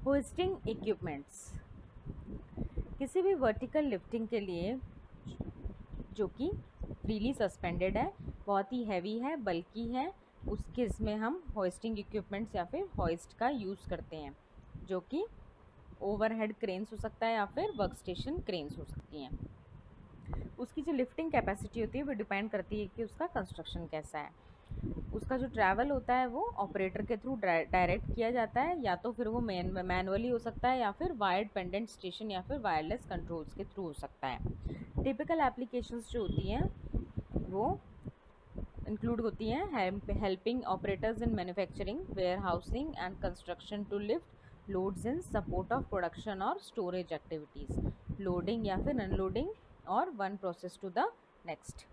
Hoisting equipments किसी भी vertical lifting के लिए जो कि फ्रीली सस्पेंडेड है, बहुत ही हैवी है, बल्कि है, उसके इसमें हम होइस्टिंग इक्विपमेंट्स या फिर होइस्ट का यूज़ करते हैं, जो कि ओवरहेड क्रेन्स हो सकता है या फिर वर्क स्टेशन क्रेन्स हो सकती हैं। उसकी जो लिफ्टिंग कैपेसिटी होती है वो डिपेंड करती है कि उसका कंस्ट्रक्शन कैसा है। उसका जो ट्रैवल होता है वो ऑपरेटर के थ्रू डायरेक्ट किया जाता है, या तो फिर वो मैनुअली हो सकता है या फिर वायर्ड पेंडेंट स्टेशन या फिर वायरलेस कंट्रोल्स के थ्रू हो सकता है। टिपिकल एप्लीकेशंस जो होती हैं वो इंक्लूड होती हैं helping operators in manufacturing, warehousing and construction to lift loads in support of production और स्टोरेज एक्टिविटीज़, लोडिंग या फिर अनलोडिंग और one process to the next.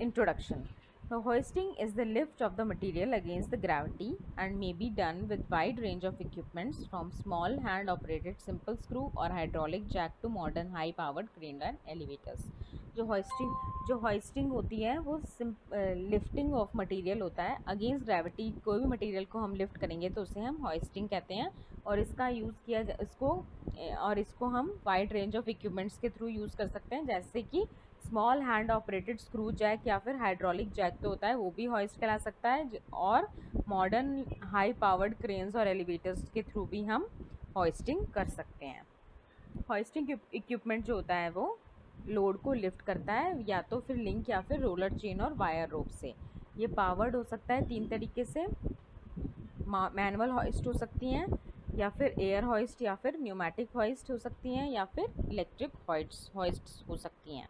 Introduction. So, hoisting is the lift of the material against the gravity and may be done with wide range of equipments from small hand operated simple screw or hydraulic jack to modern high powered crane and elevators. जो hoisting होती है वो lifting of material होता है against gravity. कोई भी material को हम लिफ्ट करेंगे तो उसे हम hoisting कहते हैं, और इसका यूज़ किया इसको हम वाइड रेंज ऑफ इक्विपमेंट्स के थ्रू यूज़ कर सकते हैं, जैसे कि small hand operated screw jack या फिर हाइड्रोलिक जैक तो होता है, वो भी हॉइस्ट कहला सकता है, और मॉडर्न हाई पावर्ड क्रेन्स और एलिवेटर्स के थ्रू भी हम हॉइस्टिंग कर सकते हैं। हॉइस्टिंग इक्विपमेंट जो होता है वो लोड को लिफ्ट करता है, या तो फिर लिंक या फिर रोलर चेन और वायर रोप से। ये पावर्ड हो सकता है 3 तरीके से, मैनुअल हॉइस्ट हो सकती हैं, या फिर एयर हॉइस्ट या फिर न्यूमेटिक हॉइस्ट हो सकती हैं, या फिर इलेक्ट्रिक हॉइस्ट हो सकती हैं।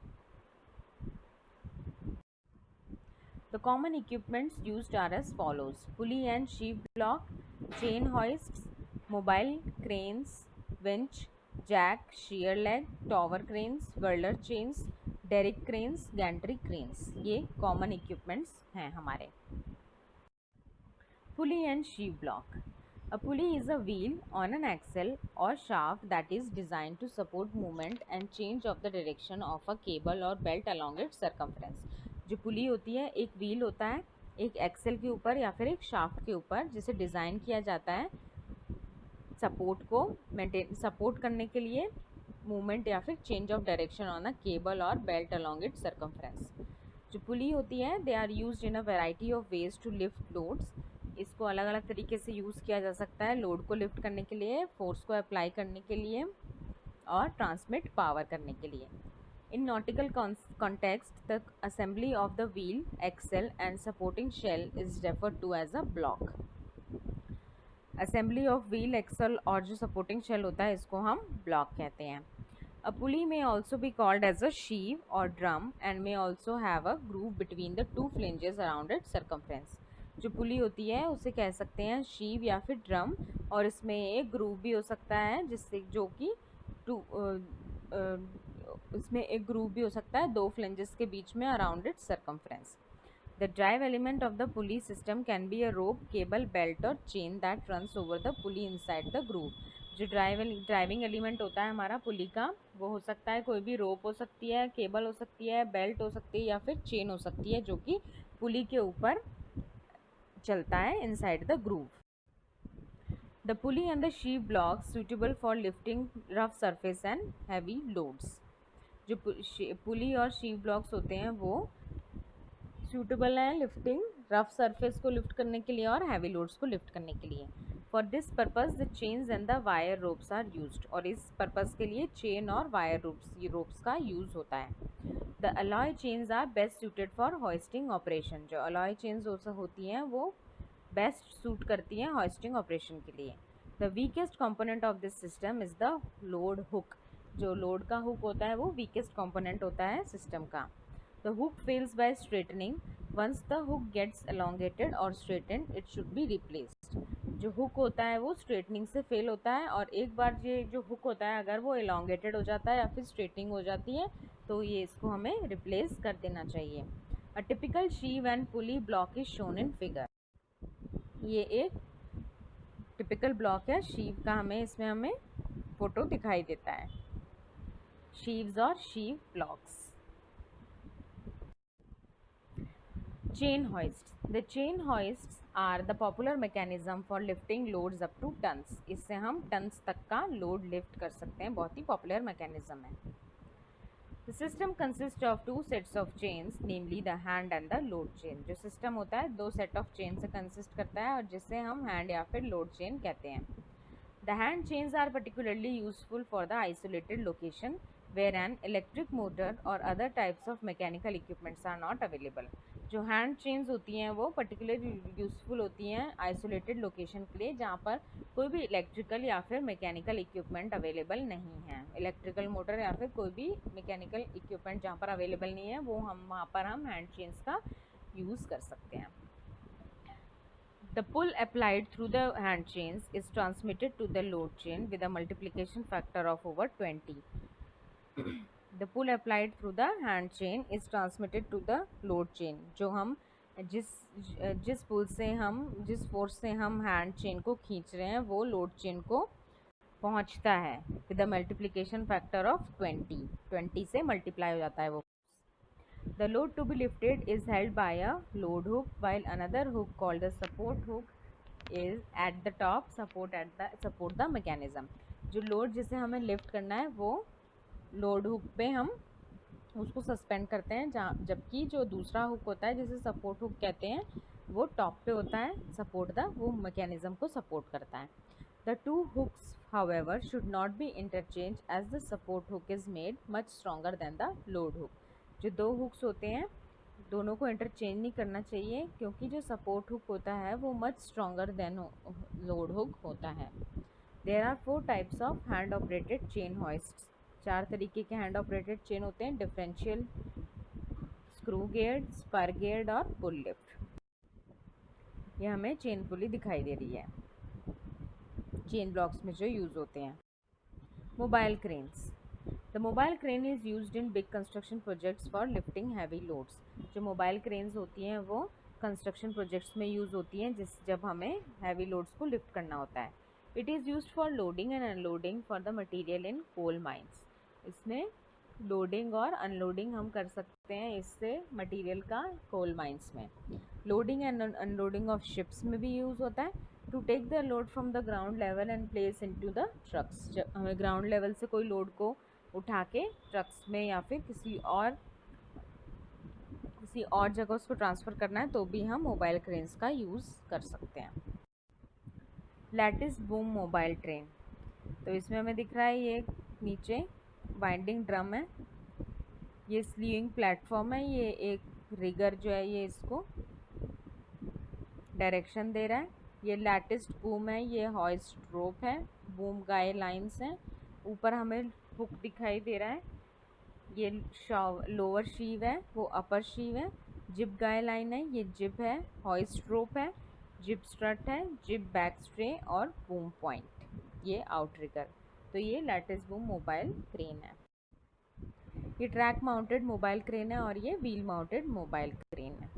The common equipments used are as follows: pulley and sheave block, chain hoists, mobile cranes, winch, jack, shear leg, tower cranes, whirler chains, derrick cranes, gantry cranes. ये common equipments हैं हमारे। Pulley and sheave block. A pulley is a wheel on an axle or shaft that is designed to support movement and change of the direction of a cable or belt along its circumference. जो pulley होती है एक wheel होता है एक Excel के ऊपर या फिर एक शाफ्ट के ऊपर, जिसे डिज़ाइन किया जाता है सपोर्ट करने के लिए मूवमेंट या फिर change of direction on a cable और बेल्ट अलोंग इट्स सर्कमफ्रेंस। जो पुली होती है they are used in a variety of ways to lift loads. इसको अलग अलग तरीके से यूज़ किया जा सकता है, लोड को लिफ्ट करने के लिए, फोर्स को अप्लाई करने के लिए और ट्रांसमिट पावर करने के लिए। In nautical context, the assembly of the wheel, axle and supporting shell is referred to as a block. Assembly of wheel, axle और जो supporting shell होता है इसको हम block कहते हैं। A pulley may also be called as a sheave or drum and may also have a groove between the two flanges around its circumference. जो pulley होती है उसे कह सकते हैं शीव या फिर ड्रम, और इसमें एक ग्रूव भी हो सकता है जिससे जो कि इसमें एक ग्रूव भी हो सकता है 2 फ्लेंजेस के बीच में around its circumference. The drive element of the pulley system can be a rope, cable, belt और chain that runs over the pulley inside the groove. जो ड्राइविंग एलिमेंट होता है हमारा पुली का, वो हो सकता है कोई भी रोप हो सकती है, केबल हो सकती है, बेल्ट हो सकती है या फिर चेन हो सकती है, जो कि पुली के ऊपर चलता है inside the groove. The pulley and the sheave blocks suitable for lifting rough surface and heavy loads. जो पुली और शीव ब्लॉक्स होते हैं वो सूटेबल हैं लिफ्टिंग रफ सरफेस को लिफ्ट करने के लिए और हैवी लोड्स को लिफ्ट करने के लिए। For this purpose the chains and the wire ropes are used, और इस पर्पज़ के लिए चेन और वायर रोप्स का यूज़ होता है। The alloy chains are best suited for hoisting operation. जो अलॉय चेन्स होती हैं वो बेस्ट सूट करती हैं हॉइस्टिंग ऑपरेशन के लिए। The weakest component of this system is the load hook. जो लोड का हुक होता है वो वीकेस्ट कंपोनेंट होता है सिस्टम का। The hook fails by straightening, once the hook gets elongated और straightened it should be replaced. जो हुक होता है वो स्ट्रेटनिंग से फेल होता है, और एक बार ये जो हुक होता है अगर वो एलोंगेटेड हो जाता है या फिर स्ट्रेटनिंग हो जाती है तो ये इसको हमें रिप्लेस कर देना चाहिए। A typical Shiv and pulley block is shown in figure. ये एक टिपिकल ब्लॉक है शीव का, इसमें फोटो दिखाई देता है। शीव्स और sheave blocks. Chain hoists. The chain hoists are the popular mechanism for lifting loads up to tons. इससे हम टन्स तक का लोड लिफ्ट कर सकते हैं, बहुत ही पॉपुलर मैकेनिज्म है। The system consists of two sets of chains, namely the hand and the load chain। जो सिस्टम होता है दो सेट ऑफ चेन से कंसिस्ट करता है और जिसे हम हैंड या फिर लोड चेन कहते हैं। The hand chains are particularly useful for the isolated location where an electric motor or other types of mechanical equipments are not available। जो हैंड चेन्स होती हैं वो पर्टिकुलरली यूज़फुल होती हैं आइसोलेटेड लोकेशन के लिए जहाँ पर कोई भी इलेक्ट्रिकल या फिर मैकेनिकल इक्विपमेंट अवेलेबल नहीं है। इलेक्ट्रिकल मोटर या फिर कोई भी मैकेनिकल इक्विपमेंट जहाँ पर अवेलेबल नहीं है वो हम वहाँ पर हम हैंड चेन्स का यूज़ कर सकते हैं। The pull applied through the hand chains is transmitted to the load chain with a multiplication factor of over 20। The pull applied through the hand chain is transmitted to the load chain। जो हम जिस पुल से हम जिस force से हम hand chain को खींच रहे हैं वो लोड चेन को पहुंचता है with the multiplication factor of 20 से मल्टीप्लाई हो जाता है वो। The load to be lifted is held by a load hook while another hook called the support hook is at the top support the mechanism। जो load जिसे हमें lift करना है वो लोड हुक पे हम उसको सस्पेंड करते हैं, जबकि जो दूसरा हुक होता है जिसे सपोर्ट हुक कहते हैं वो टॉप पे होता है, वो मैकेनिज्म को सपोर्ट करता है। The two hooks however should not be interchanged as the support hook is made much stronger than the load hook। जो दो हुक्स होते हैं दोनों को इंटरचेंज नहीं करना चाहिए क्योंकि जो सपोर्ट हुक होता है वो much stronger than load hook होता है। There are 4 types of hand operated chain hoist. 4 तरीके के हैंड ऑपरेटेड चेन होते हैं, differential, screw geared, spur geared और पुल लिफ्ट। ये हमें चेन पुली दिखाई दे रही है चेन ब्लॉक्स में जो यूज़ होते हैं। Mobile cranes. The mobile crane is used in big construction projects for lifting heavy loads। जो मोबाइल क्रेन्स होती हैं वो कंस्ट्रक्शन प्रोजेक्ट्स में यूज़ होती हैं जब हमें हैवी लोड्स को लिफ्ट करना होता है। It is used for loading and unloading for the material in coal mines. इसमें लोडिंग और अनलोडिंग हम कर सकते हैं इससे मटेरियल का कोल माइंस में। Loading and unloading of ships में भी यूज़ होता है। To take the load from the ground level and place into the trucks. जब हमें ग्राउंड लेवल से कोई लोड को उठा के ट्रक्स में या फिर किसी और जगह उसको ट्रांसफ़र करना है तो भी हम मोबाइल क्रेन्स का यूज़ कर सकते हैं। Lattice boom mobile train. तो इसमें हमें दिख रहा है ये नीचे वाइंडिंग ड्रम है, ये स्लीविंग प्लेटफॉर्म है, ये एक रिगर जो है ये इसको डायरेक्शन दे रहा है। ये लैटिस बूम है, ये हॉइस्ट रोप है, बूम गाय लाइंस हैं। ऊपर हमें हुक दिखाई दे रहा है, ये लोअर शीव है, वो अपर शीव है। जिप गाय लाइन है, ये जिप है, हॉइस्ट रोप है, जिप स्ट्रट है, जिप बैक स्ट्रे और बूम पॉइंट, ये आउटरिगर। तो ये लैटिस बूम मोबाइल क्रेन है। ये ट्रैक माउंटेड मोबाइल क्रेन है और ये व्हील माउंटेड मोबाइल क्रेन है।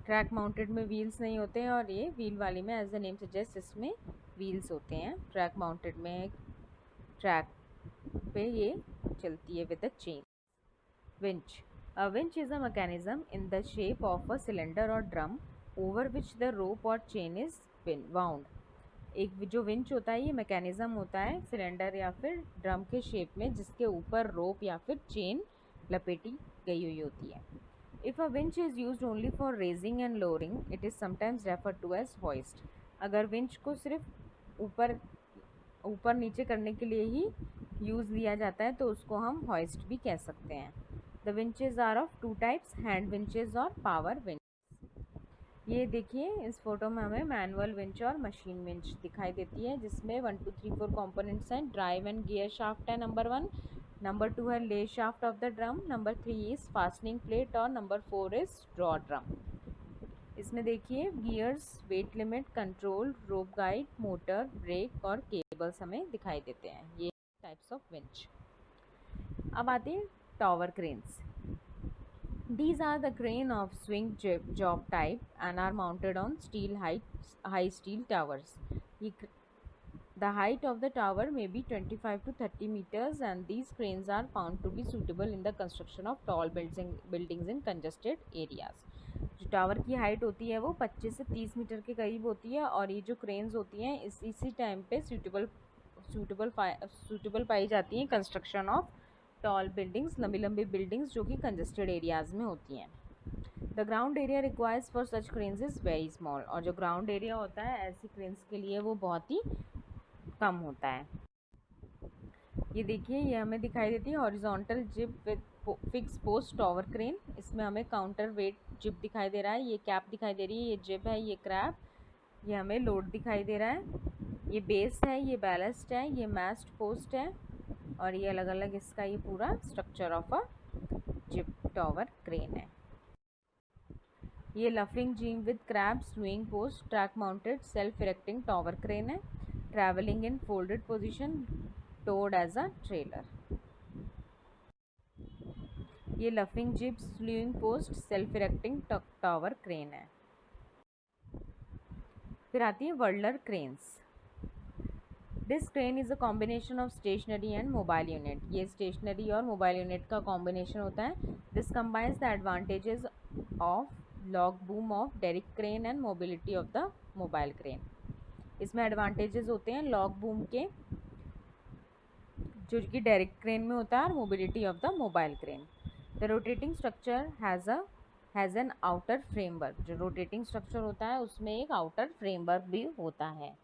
ट्रैक माउंटेड में व्हील्स नहीं होते हैं और ये व्हील वाली में एज द नेम सजेस्ट इसमें व्हील्स होते हैं। ट्रैक माउंटेड में ट्रैक पे ये चलती है with the chain. Winch. A winch is a mechanism in the shape of a cylinder और drum over which the rope और चेन इज वाउंड। एक जो विंच होता है ये मैकेनिज्म होता है सिलेंडर या फिर ड्रम के शेप में जिसके ऊपर रोप या फिर चेन लपेटी गई हुई होती है। If a winch is used only for raising and lowering it is sometimes referred to as hoist. अगर विंच को सिर्फ ऊपर नीचे करने के लिए ही यूज़ लिया जाता है तो उसको हम हॉइस्ट भी कह सकते हैं। The winches are of 2 types, hand winches और पावर विंच। ये देखिए इस फोटो में हमें मैनुअल विंच और मशीन विंच दिखाई देती है जिसमें 1 2 3 4 कंपोनेंट्स हैं। ड्राइव एंड गियर शाफ्ट है नंबर 1, नंबर 2 है ले shaft of the drum, number 3 is fastening plate और नंबर 4 इज़ ड्रॉ ड्रम। इसमें देखिए गियर्स, वेट लिमिट, कंट्रोल, रोप गाइड, मोटर, ब्रेक और केबल्स हमें दिखाई देते हैं। ये टाइप्स ऑफ विंच। अब आते हैं tower cranes. These are the crane of swing job type and are mounted on high steel towers. The height of the tower may be 25 to 30 meters and these cranes are found to be suitable in the construction of tall buildings in congested areas. जो tower की height होती है वो 25 से 30 metre के करीब होती है और ये जो क्रेन्स होती हैं इसी टाइम पे सूटेबल पाई जाती हैं कंस्ट्रक्शन ऑफ टॉल बिल्डिंग्स, लंबी लंबी बिल्डिंग्स जो कि कंजेस्टेड एरियाज में होती हैं। The ground area requires for such cranes is very small, और जो ग्राउंड एरिया होता है ऐसी क्रेन्स के लिए वो बहुत ही कम होता है। ये देखिए, ये हमें दिखाई देती है हॉरिजॉन्टल जिब with fix post tower crane. इसमें हमें काउंटर वेट जिब दिखाई दे रहा है, ये कैप दिखाई दे रही है, ये जिब है, ये क्रैप, ये हमें लोड दिखाई दे रहा है, ये बेस है, ये बैलेस्ट है, ये मास्ट पोस्ट है, और ये अलग अलग इसका ये पूरा स्ट्रक्चर ऑफ अ जिब टॉवर क्रेन है। ये luffing jib with crab swing post track mounted self erecting tower crane है, travelling in folded position towed as a trailer। ये luffing jib slewing post self erecting tower crane है। फिर आती है वर्डलर cranes. This crane is a combination of stationary and mobile unit. ये stationary और mobile unit का कॉम्बिनेशन होता है। This combines the advantages of long boom of derrick crane and mobility of the mobile crane. इसमें advantages होते हैं log boom के जो कि डायरेक्ट क्रेन में होता है और mobility of the mobile crane. The rotating structure has an outer framework. जो रोटेटिंग स्ट्रक्चर होता है उसमें एक आउटर फ्रेमवर्क भी होता है।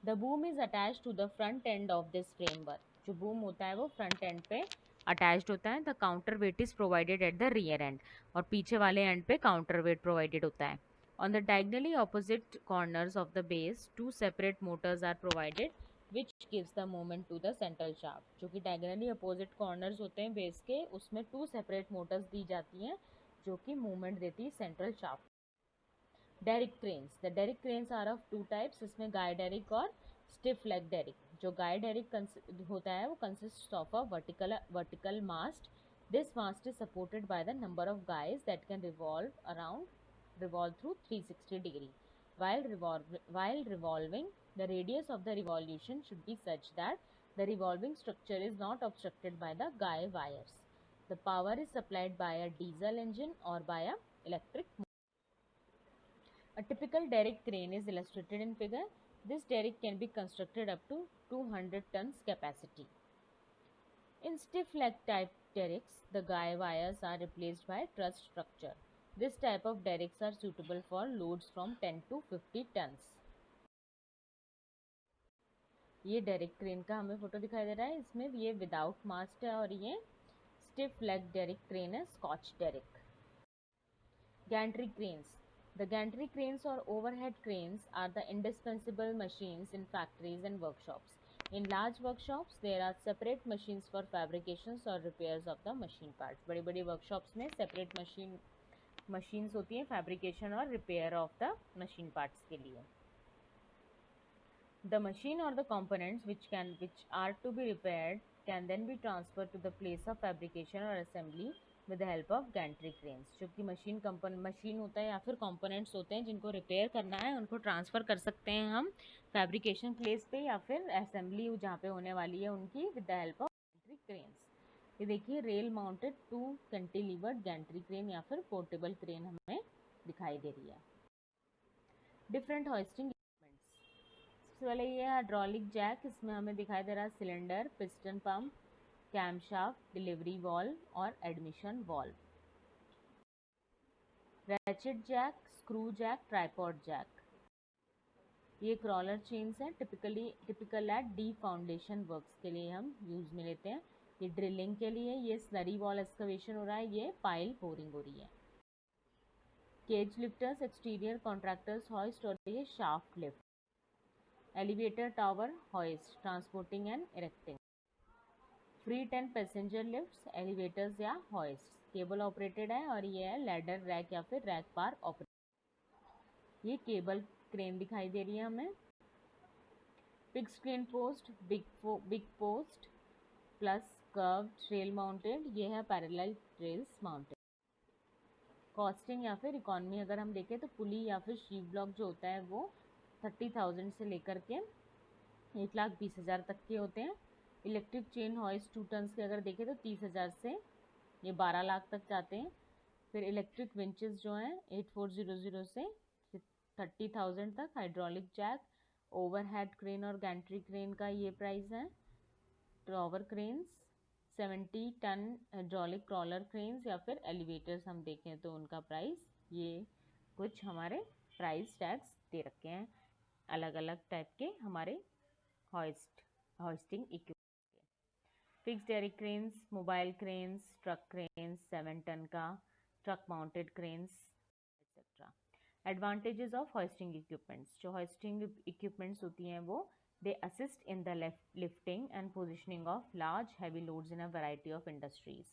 The boom is attach to the front end of this framework. जो बूम होता है वो फ्रंट एंड पे अटैच्ड होता है। The counterweight is provided at the rear end, और पीछे वाले एंड पे काउंटर वेट प्रोवाइडेड होता है। On the diagonally opposite corners of the base 2 separate motors are provided which gives the moment to the central shaft. जो कि diagonally opposite corners होते हैं बेस के, उसमें 2 सेपरेट मोटर्स दी जाती हैं जो कि मूवमेंट देती है central shaft. Derrick cranes. The derrick cranes are of 2 types. इसमें गाय डेरिक और स्टिफ लेग डेरिक। जो गाय डेरिक होता है वो consist of a vertical mast. This mast is supported by the number of guys that can revolve through 360 degree. While revolving, the radius of the revolution should be such that the revolving structure is not obstructed by the guy wires. The power is supplied by a diesel engine or by a electric motor. A typical derrick crane is illustrated in figure. This derrick can be constructed up to 200 tons capacity. In stiff leg type derricks, the guy wires are replaced by truss structure. This type of derricks are suitable for loads from 10 to 50 tons. ये Derek crane का हमें photo दिखाई दे रहा है। इसमें ये without मास्ट है और ये स्टिफ लेग डेरिक क्रेन है, Scotch derrick. Gantry cranes. The gantry cranes or overhead cranes are the indispensable machines in factories and workshops. In large workshops, there are separate machines for fabrications or repairs of the machine parts. बड़ी बड़ी workshops में separate machines होती हैं fabrication और repair of the machine parts के लिए। The machine और the components which are to be repaired can then be transferred to the place of fabrication or assembly with the help of gantry cranes। जो कि machine होता है या फिर components होते हैं जिनको रिपेयर करना है, उनको ट्रांसफ़र कर सकते हैं हम फैब्रिकेशन प्लेस पे या फिर असेंबली जहाँ पे होने वाली है उनकी with the help of Gentry cranes. ये देखिए, रेल माउंटेड 2 कैंटिलीवर्ड गैंट्री क्रेन या फिर पोर्टेबल क्रेन हमें दिखाई दे रही है। Different hoisting equipments. सबसे पहले ये हाइड्रोलिक जैक। इसमें हमें दिखाई दे रहा है cylinder, piston pump, camshaft, delivery valve और admission valve. Ratchet jack, screw jack, tripod jack. ये क्रॉलर चेन्स हैं, typical at the foundation works के लिए हम यूज में लेते हैं। ये ड्रिलिंग के लिए, ये स्लरी वॉल एक्सकवेशन हो रहा है, ये पाइल बोरिंग हो रही है। Cage lifters, exterior contractors hoist और ये shaft lift. Elevator tower hoist, transporting and erecting. Freight and passenger lifts, elevators या हॉइस्ट, केबल ऑपरेटेड है और ये है लैडर रैक या फिर रैक पार ऑपरेटेड। ये केबल क्रेन दिखाई दे रही है हमें। Fixed crane post, big post plus curved rail mounted, ये है पैरेलल रेल्स माउंटेड। कॉस्टिंग या फिर इकॉनमी अगर हम देखें तो पुली या फिर शीव ब्लॉक जो होता है वो 30,000 से लेकर के 1,20,000 तक के होते हैं। इलेक्ट्रिक चेन हॉइस्ट 2 टन्स के अगर देखें तो 30,000 से ये 12 लाख तक जाते हैं। फिर इलेक्ट्रिक विंचेस जो हैं 8400 से 30,000 तक, हाइड्रोलिक जैक, ओवरहेड क्रेन और गैंट्री क्रेन का ये प्राइस है। Tower cranes 70 ton, hydraulic crawler cranes या फिर एलिवेटर्स हम देखें तो उनका प्राइस, ये कुछ हमारे प्राइस टैग्स दे रखे हैं अलग अलग टाइप के हमारे हॉइस्टिंग इक्विपमेंट के। Fixed area cranes, mobile cranes, truck cranes 7 ton का, truck mounted cranes etcetera. Advantages of hoisting equipments, जो हॉइस्टिंग इक्विपमेंट्स होती हैं वो they assist in the lifting and positioning of large heavy loads in a variety of industries.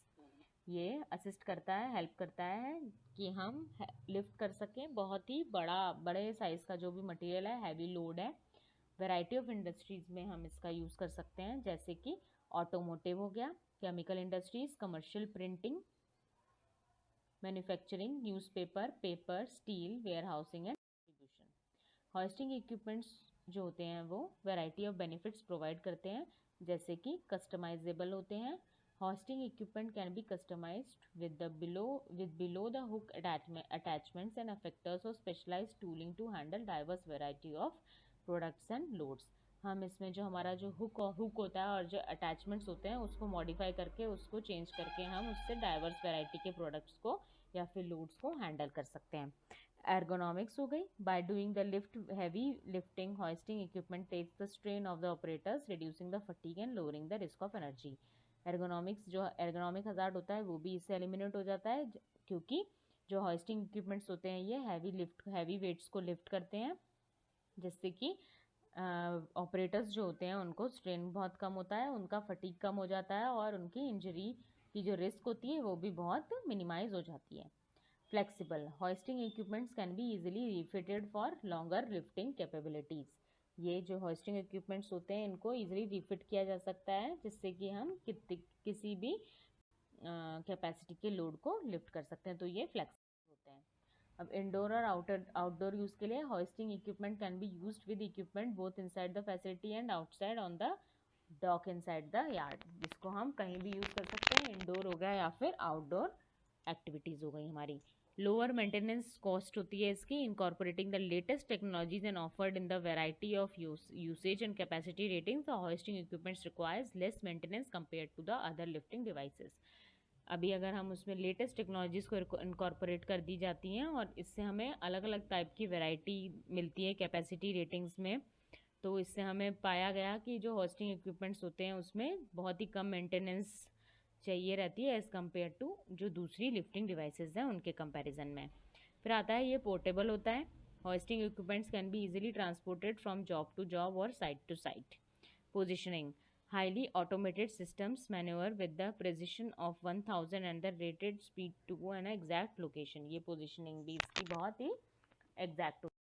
ये assist करता है, help करता है कि हम लिफ्ट कर सकें बहुत ही बड़े साइज़ का जो भी मटेरियल है, हैवी लोड है, वैरायटी ऑफ इंडस्ट्रीज़ में हम इसका यूज़ कर सकते हैं, जैसे कि ऑटोमोटिव हो गया, chemical industries, commercial printing, manufacturing, newspaper, paper, steel, warehousing and distribution. Hoisting equipments जो होते हैं वो वैरायटी ऑफ बेनिफिट्स प्रोवाइड करते हैं, जैसे कि कस्टमाइजेबल होते हैं। Hoisting equipment can be customised with below the hook attachments and effectors or specialized tooling to handle diverse variety of products and loads। हम इसमें जो हमारा जो हुक होता है और जो अटैचमेंट्स होते हैं उसको मॉडिफाई करके, उसको चेंज करके हम उससे डाइवर्स वैरायटी के प्रोडक्ट्स को या फिर लोड्स को हैंडल कर सकते हैं। एर्गोनॉमिक्स हो गई, by doing the heavy lifting hoisting equipment takes the strain of the operators, reducing the fatigue and lowering the risk of energy. Ergonomics जो एर्गोनॉमिक हजार्ड होता है वो भी इससे एलिमिनेट हो जाता है, क्योंकि जो हॉइस्टिंग इक्विपमेंट्स होते हैं ये हैवी वेट्स को लिफ्ट करते हैं, जिससे कि ऑपरेटर्स जो होते हैं उनको स्ट्रेन बहुत कम होता है, उनका फटीग कम हो जाता है और उनकी इंजरी की जो रिस्क होती है वो भी बहुत मिनिमाइज हो जाती है। Flexible hoisting equipments can be easily refitted for longer lifting capabilities. ये जो हॉइस्टिंग इक्विपमेंट्स होते हैं इनको इजीली रिफिट किया जा सकता है, जिससे कि हम किसी भी कैपेसिटी के लोड को लिफ्ट कर सकते हैं, तो ये फ्लेक्सिबल होते हैं। अब इंडोर और आउटडोर यूज़ के लिए hoisting equipment can be used with equipment both inside the facility and outside on the dock inside the yard. इसको हम कहीं भी यूज़ कर सकते हैं, इंडोर हो गया या फिर आउटडोर एक्टिविटीज़ हो गई हमारी। लोअर मेंटेनेंस कॉस्ट होती है इसकी, incorporating the latest technologies and offered in the variety of usage and capacity ratings, the hoisting equipments requires less maintenance compare to the other lifting devices. अभी अगर हम उसमें लेटेस्ट टेक्नोलॉजीज़ को incorporate कर दी जाती हैं और इससे हमें अलग अलग टाइप की वैरायटी मिलती है कैपेसिटी रेटिंग्स में, तो इससे हमें पाया गया कि जो होस्टिंग इक्विपमेंट्स होते हैं उसमें बहुत ही कम मेंटेनेंस चाहिए रहती है एज़ कम्पेयर टू जो दूसरी लिफ्टिंग डिवाइसेस हैं उनके कंपैरिजन में। फिर आता है ये पोर्टेबल होता है। Hoisting equipments can be easily transported from job to job और site to site. Positioning highly automated systems maneuver with the precision of 1000 and the rated speed to an exact location। ये positioning भी इसकी बहुत ही exact होती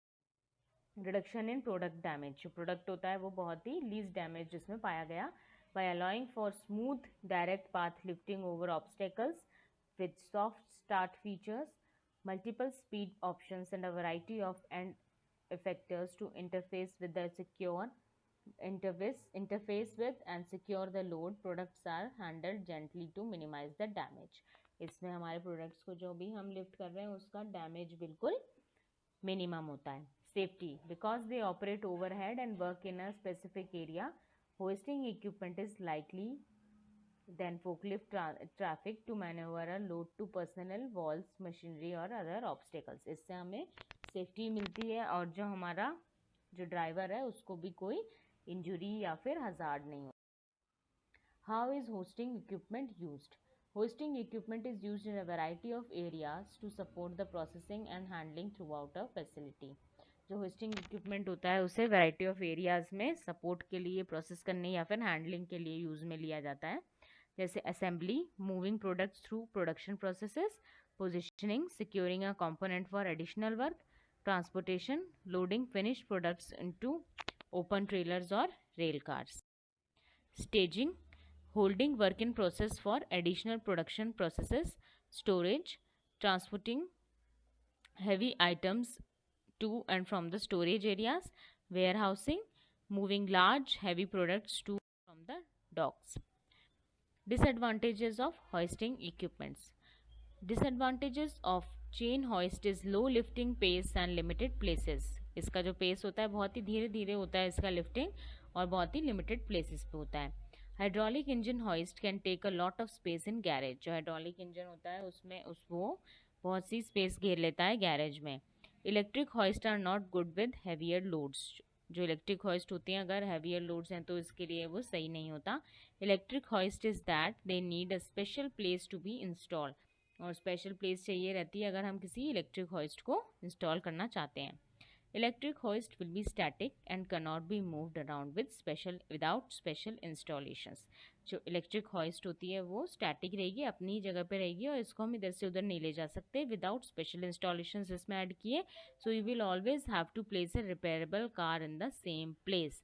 है। Reduction in product damage, जो product होता है वो बहुत ही लीस्ट डैमेज जिसमें पाया गया, by allowing for smooth direct path lifting over obstacles with soft start features, multiple speed options and a variety of end effectors to interface with and secure the load, products are handled gently to minimize the damage। इसमें हमारे products को जो भी हम lift कर रहे हैं उसका डैमेज बिल्कुल मिनिमम होता है। Safety, because they operate overhead and work in a specific area, hoisting equipment is likely than forklift traffic to manoeuvre a load to personal walls machinery और अदर ऑब्स्टेकल्स। इससे हमें सेफ्टी मिलती है और जो हमारा जो ड्राइवर है उसको भी कोई इंजुरी या फिर हजार्ड नहीं हो। How is hosting equipment used? Hosting equipment is used in a variety of areas to support the processing and handling throughout a facility। जो होस्टिंग इक्विपमेंट होता है उसे वैरायटी ऑफ एरियाज में सपोर्ट के लिए, प्रोसेस करने या फिर हैंडलिंग के लिए यूज़ में लिया जाता है, जैसे assembly, moving products through production processes, positioning, securing a component for additional work, transportation, loading finished products into open trailers और rail cars, staging, holding work in process for additional production processes, storage, transporting heavy items to and from the storage areas, warehousing, moving large heavy products to from the docks। Disadvantages of hoisting equipments: disadvantages of chain hoist is low lifting pace and limited places. इसका जो pace होता है बहुत ही धीरे धीरे होता है इसका लिफ्टिंग, और बहुत ही लिमिटेड प्लेसेस पे होता है। Hydraulic engine hoist can take a lot of space in garage. जो हाइड्रोलिक इंजन होता है उसमें वो बहुत सी स्पेस घेर लेता है गैरेज में। Electric hoist are not good with heavier loads. जो इलेक्ट्रिक हॉइस्ट होती हैं अगर हैवियर लोड्स हैं तो इसके लिए वो सही नहीं होता। Electric hoist is that they need a special place to be install. और स्पेशल प्लेस चाहिए रहती है अगर हम किसी इलेक्ट्रिक हॉइस्ट को इंस्टॉल करना चाहते हैं। Electric hoist will be static and can not be moved around without special installations. जो इलेक्ट्रिक हॉइस्ट होती है वो स्टैटिक रहेगी, अपनी जगह पे रहेगी, और इसको हम इधर से उधर नहीं ले जा सकते विदाउट स्पेशल इंस्टॉलेशंस इसमें ऐड किए। So you will always have to place a repairable car in the same place.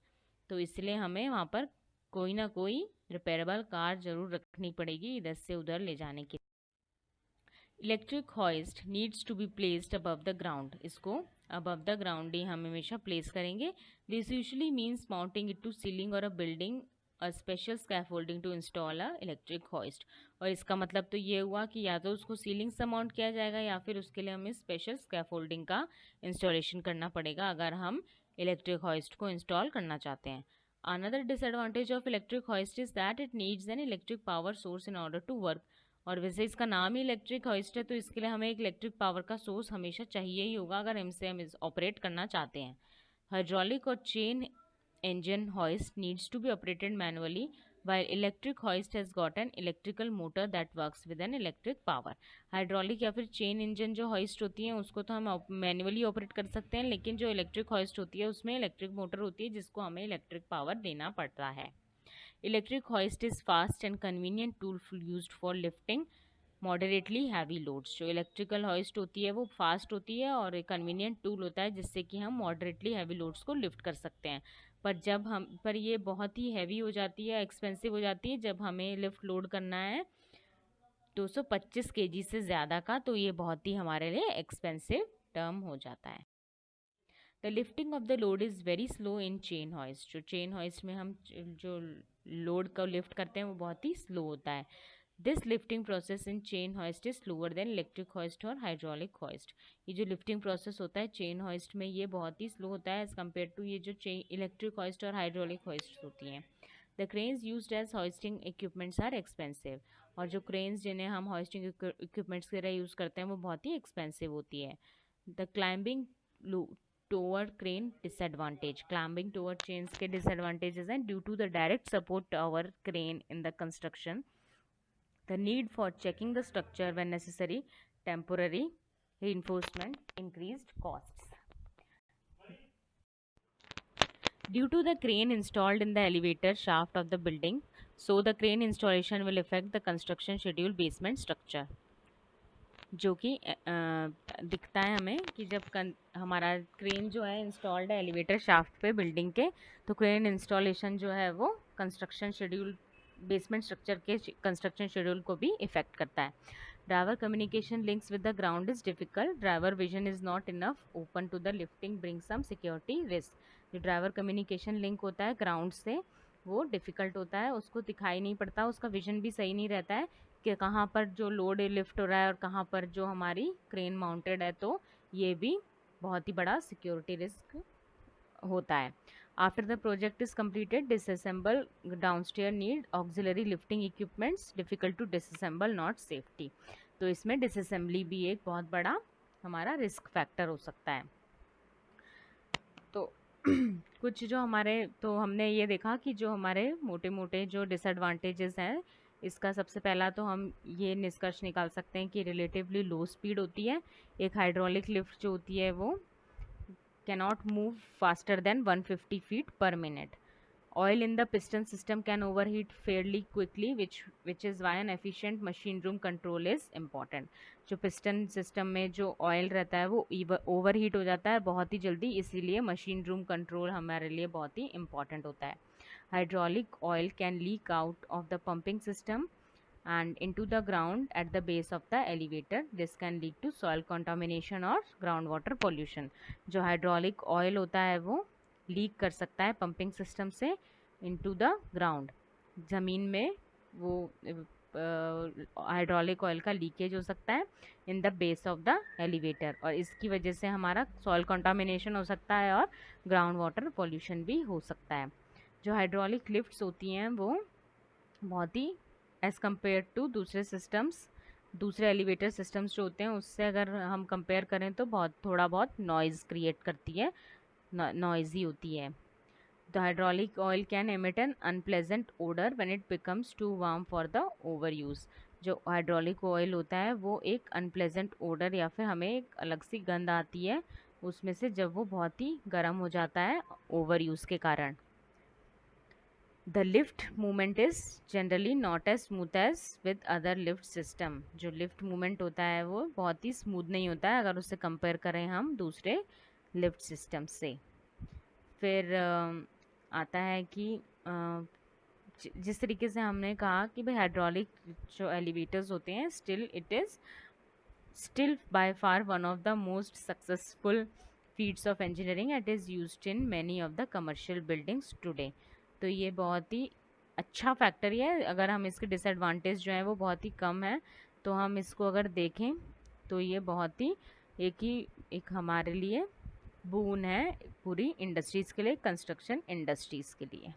तो इसलिए हमें वहाँ पर कोई ना कोई रिपेयरेबल कार जरूर रखनी पड़ेगी इधर से उधर ले जाने के। Electric hoist needs to be placed above the ground. इसको अबव द ग्राउंड ही हम हमेशा प्लेस करेंगे। This usually means mounting it to ceiling और a building a special scaffolding to install a electric hoist. और इसका मतलब तो ये हुआ कि या तो उसको सीलिंग से माउंट किया जाएगा या फिर उसके लिए हमें स्पेशल स्कैफोल्डिंग का इंस्टॉलेशन करना पड़ेगा अगर हम इलेक्ट्रिक हॉइस्ट को इंस्टॉल करना चाहते हैं। Another disadvantage of electric hoist is that it needs an electric power source in order to work। और वैसे इसका नाम ही इलेक्ट्रिक हॉइस्ट है तो इसके लिए हमें एक इलेक्ट्रिक पावर का सोर्स हमेशा चाहिए ही होगा अगर हमसे हम ऑपरेट करना चाहते हैं। हाइड्रोलिक और chain engine hoist needs to be operated manually, while electric hoist has got an electrical motor that works with an electric power। Hydraulic या फिर चेन इंजन जो हॉइस्ट होती है उसको तो हम मैनुअली ऑपरेट कर सकते हैं, लेकिन जो इलेक्ट्रिक हॉइस्ट होती है उसमें इलेक्ट्रिक मोटर होती है जिसको हमें इलेक्ट्रिक पावर देना पड़ता है। Electric hoist is fast and convenient tool used for lifting moderately heavy loads. जो इलेक्ट्रिकल हॉइस्ट होती है वो फास्ट होती है और एक कन्वीनियंट टूल होता है जिससे कि हम मॉडरेटली हैवी लोड्स को लिफ्ट कर सकते हैं। पर ये बहुत ही हैवी हो जाती है, एक्सपेंसिव हो जाती है जब हमें लिफ्ट लोड करना है 225 केजी से ज़्यादा का, तो ये बहुत ही हमारे लिए एक्सपेंसिव टर्म हो जाता है। The lifting of the load is very slow in chain hoist. जो चेन हॉइस्ट में हम जो लोड को लिफ्ट करते हैं वो बहुत ही स्लो होता है। This lifting process in chain hoist is slower then electric hoist और हाइड्रोलिक हॉइस्ट। ये जो लिफ्टिंग प्रोसेस होता है चेन हॉइस्ट में ये बहुत ही स्लो होता है एज कम्पेयर टू ये जो इलेक्ट्रिक हॉइस्ट और हाइड्रोलिक हॉइस्ट होती हैं। The cranes used as hoisting equipments are expensive. और जो क्रेन्स जिन्हें हम हॉइस्टिंग इक्विपमेंट्स की तरह यूज़ करते हैं वो बहुत ही एक्सपेंसिव होती है। The climbing tower crane disadvantage. Climbing tower chains के डिसएडवांटेजेस हैं due to the direct support tower crane in the construction, the need for checking the structure when necessary, temporary reinforcement, increased costs. Due to the crane installed in the elevator shaft of the building, so the crane installation will affect the construction schedule basement structure। जो कि दिखता है हमें कि जब हमारा crane जो है इंस्टॉल्ड है एलिवेटर शाफ्ट पे बिल्डिंग के, तो क्रेन इंस्टॉलेशन जो है वो कंस्ट्रक्शन शेड्यूल बेसमेंट स्ट्रक्चर के कंस्ट्रक्शन शेड्यूल को भी इफेक्ट करता है। Driver communication links with the ground is difficult. Driver vision is not enough open to the lifting bring some security risk. जो ड्राइवर कम्युनिकेशन लिंक होता है ground से वो डिफ़िकल्ट होता है, उसको दिखाई नहीं पड़ता, उसका विजन भी सही नहीं रहता है कि कहाँ पर जो लोड लिफ्ट हो रहा है और कहाँ पर जो हमारी क्रेन माउंटेड है, तो ये भी बहुत ही बड़ा सिक्योरिटी रिस्क होता है। After the project is completed disassemble downstair need auxiliary lifting equipments, difficult to disassemble not safety. तो इसमें डिसअसेंबली भी एक बहुत बड़ा हमारा रिस्क फैक्टर हो सकता है। तो कुछ जो हमारे, तो हमने ये देखा कि जो हमारे मोटे मोटे जो डिसएडवांटेजेस हैं, इसका सबसे पहला तो हम ये निष्कर्ष निकाल सकते हैं कि रिलेटिवली लो स्पीड होती है। एक हाइड्रोलिक लिफ्ट जो होती है वो cannot move faster than 150 feet per minute. Oil in the piston system can overheat fairly quickly, which is why an efficient machine room control is important। जो piston system में जो ऑयल रहता है वो ओवरहीट हो जाता है बहुत ही जल्दी, इसीलिए मशीन रूम कंट्रोल हमारे लिए बहुत ही इम्पॉर्टेंट होता है। Hydraulic oil can leak out of the pumping system and into the ground at the base of the elevator. This can lead to soil contamination और groundwater pollution। जो hydraulic oil होता है वो लीक कर सकता है पंपिंग सिस्टम से into the ground, ज़मीन में वो हाइड्रोलिक ऑयल का लीकेज हो सकता है in the base of the elevator, और इसकी वजह से हमारा सॉइल कंटामिनेशन हो सकता है और ग्राउंड वाटर पॉल्यूशन भी हो सकता है। जो हाइड्रोलिक लिफ्ट्स होती हैं वो बहुत ही एज़ कम्पेयर टू दूसरे सिस्टम्स, दूसरे एलिवेटर सिस्टम्स जो होते हैं उससे अगर हम कंपेयर करें तो थोड़ा बहुत नॉइज़ क्रिएट करती है, नॉइज़ी होती है। The hydraulic oil can emit an unpleasant odor when it becomes too warm for the overuse. जो हाइड्रोलिक ऑयल होता है वो एक अनप्लेजेंट ओडर या फिर हमें एक अलग सी गंध आती है उसमें से जब वो बहुत ही गर्म हो जाता है ओवर यूज़ के कारण। The lift movement is generally not as smooth as with other lift system. जो लिफ्ट मूवमेंट होता है वो बहुत ही स्मूथ नहीं होता है अगर उससे कंपेयर करें हम दूसरे लिफ्ट सिस्टम से। फिर आता है कि जिस तरीके से हमने कहा कि भाई हाइड्रोलिक जो एलिवेटर्स होते हैं still by far one of the most successful feats of engineering it is used in many of the commercial buildings today. तो ये बहुत ही अच्छा फैक्टर ही है। अगर हम इसके डिसएडवांटेज जो है वो बहुत ही कम है, तो हम इसको अगर देखें तो ये बहुत ही एक हमारे लिए बून है पूरी इंडस्ट्रीज़ के लिए, कंस्ट्रक्शन इंडस्ट्रीज़ के लिए।